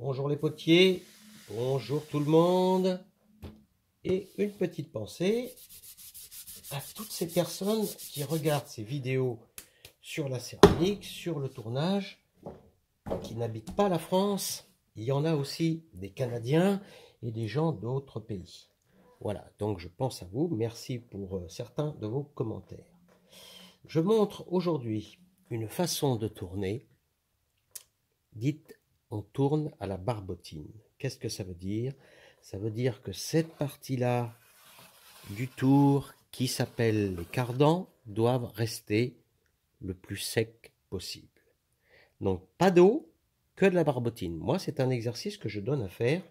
Bonjour les potiers, bonjour tout le monde. Et une petite pensée à toutes ces personnes qui regardent ces vidéos sur la céramique, sur le tournage, qui n'habitent pas la France. Il y en a aussi des Canadiens et des gens d'autres pays. Voilà, donc je pense à vous. Merci pour certains de vos commentaires. Je montre aujourd'hui une façon de tourner dite on tourne à la barbotine. Qu'est-ce que ça veut dire? Ça veut dire que cette partie-là du tour qui s'appelle les cardans doivent rester le plus sec possible. Donc pas d'eau, que de la barbotine. Moi, c'est un exercice que je donne à faire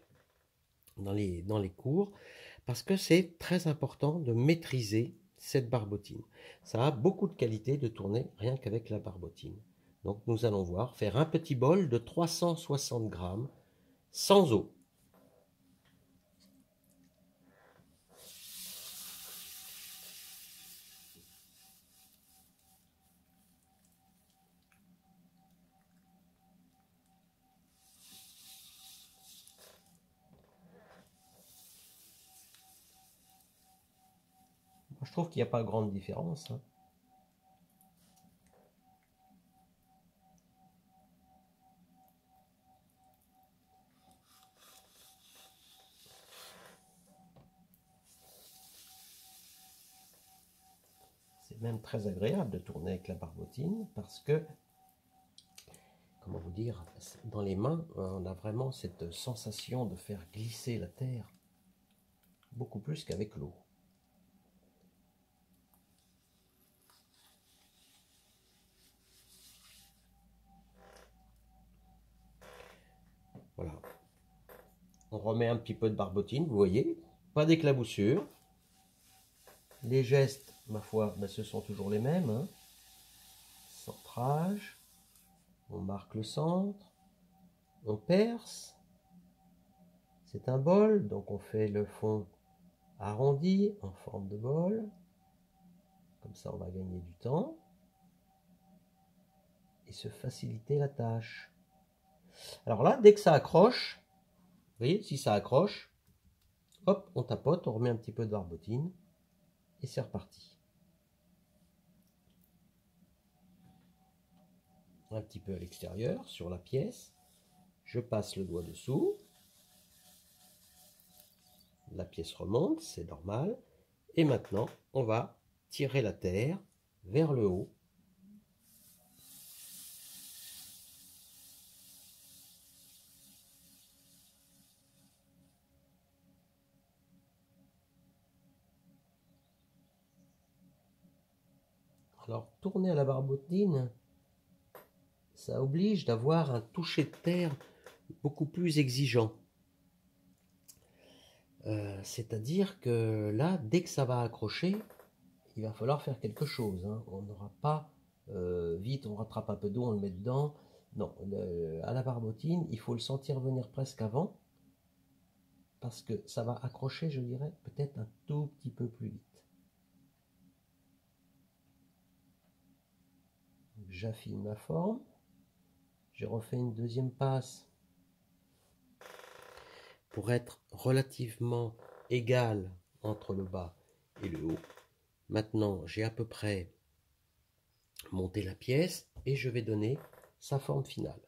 dans les cours parce que c'est très important de maîtriser cette barbotine. Ça a beaucoup de qualité de tourner rien qu'avec la barbotine. Donc nous allons voir, faire un petit bol de 360 grammes sans eau. Moi, je trouve qu'il n'y a pas grande différence. C'est même très agréable de tourner avec la barbotine parce que, comment vous dire, dans les mains, on a vraiment cette sensation de faire glisser la terre beaucoup plus qu'avec l'eau. Voilà. On remet un petit peu de barbotine, vous voyez, pas d'éclaboussure. Les gestes, ma foi, ce sont toujours les mêmes. Centrage, on marque le centre, on perce. C'est un bol, donc on fait le fond arrondi en forme de bol. Comme ça, on va gagner du temps et se faciliter la tâche. Alors là, dès que ça accroche, vous voyez, si ça accroche, hop, on tapote, on remet un petit peu de barbotine et c'est reparti. Un petit peu à l'extérieur, sur la pièce. Je passe le doigt dessous. La pièce remonte, c'est normal. Et maintenant, on va tirer la terre vers le haut. Alors, tourner à la barbotine, ça oblige d'avoir un toucher de terre beaucoup plus exigeant. C'est-à-dire que là, dès que ça va accrocher, il va falloir faire quelque chose. On n'aura pas vite, on rattrape un peu d'eau, on le met dedans. Non, à la barbotine, il faut le sentir venir presque avant, parce que ça va accrocher, je dirais, peut-être un tout petit peu plus vite. J'affine ma forme. J'ai refait une deuxième passe pour être relativement égal entre le bas et le haut. Maintenant, j'ai à peu près monté la pièce et je vais donner sa forme finale.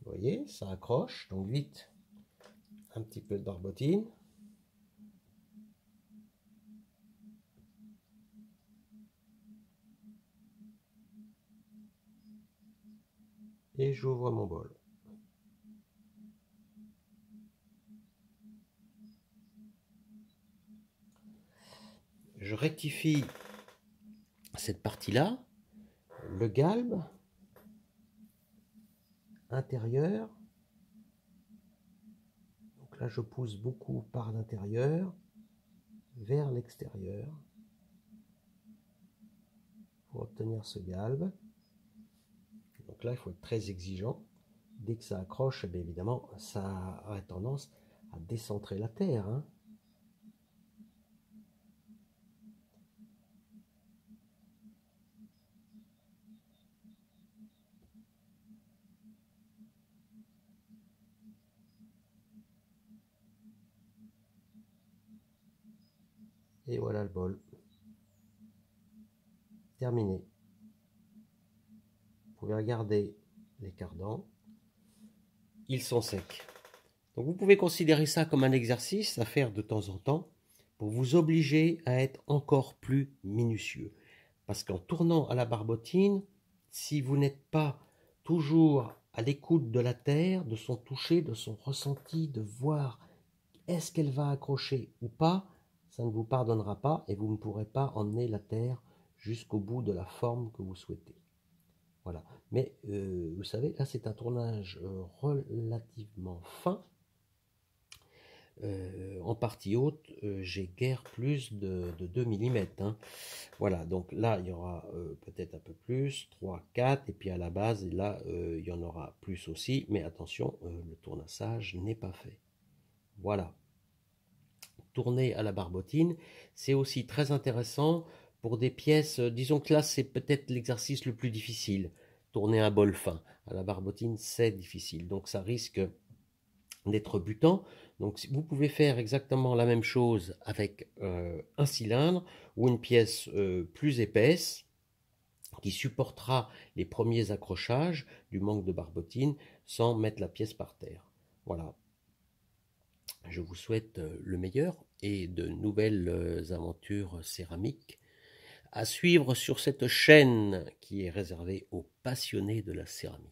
Vous voyez, ça accroche, donc vite, un petit peu de barbotine. Et j'ouvre mon bol. Je rectifie cette partie-là, le galbe intérieur. Donc là, je pousse beaucoup par l'intérieur vers l'extérieur pour obtenir ce galbe. Donc là, il faut être très exigeant. dès que ça accroche, bien évidemment, ça a tendance à décentrer la terre, hein. Et voilà le bol. Terminé. Vous pouvez regarder les cardans. Ils sont secs. Donc vous pouvez considérer ça comme un exercice à faire de temps en temps pour vous obliger à être encore plus minutieux. Parce qu'en tournant à la barbotine, si vous n'êtes pas toujours à l'écoute de la terre, de son toucher, de son ressenti, de voir est-ce qu'elle va accrocher ou pas, ça ne vous pardonnera pas et vous ne pourrez pas emmener la terre jusqu'au bout de la forme que vous souhaitez. Voilà. Mais vous savez, là c'est un tournage relativement fin. En partie haute, j'ai guère plus de 2 mm. Hein. Voilà, donc là il y aura peut-être un peu plus, 3, 4, et puis à la base, là il y en aura plus aussi, mais attention, le tournassage n'est pas fait. Voilà. Tourner à la barbotine, c'est aussi très intéressant pour des pièces, disons que là c'est peut-être l'exercice le plus difficile, tourner un bol fin. À la barbotine c'est difficile, donc ça risque d'être butant. Donc vous pouvez faire exactement la même chose avec un cylindre ou une pièce plus épaisse qui supportera les premiers accrochages du manque de barbotine sans mettre la pièce par terre. Voilà. Je vous souhaite le meilleur et de nouvelles aventures céramiques à suivre sur cette chaîne qui est réservée aux passionnés de la céramique.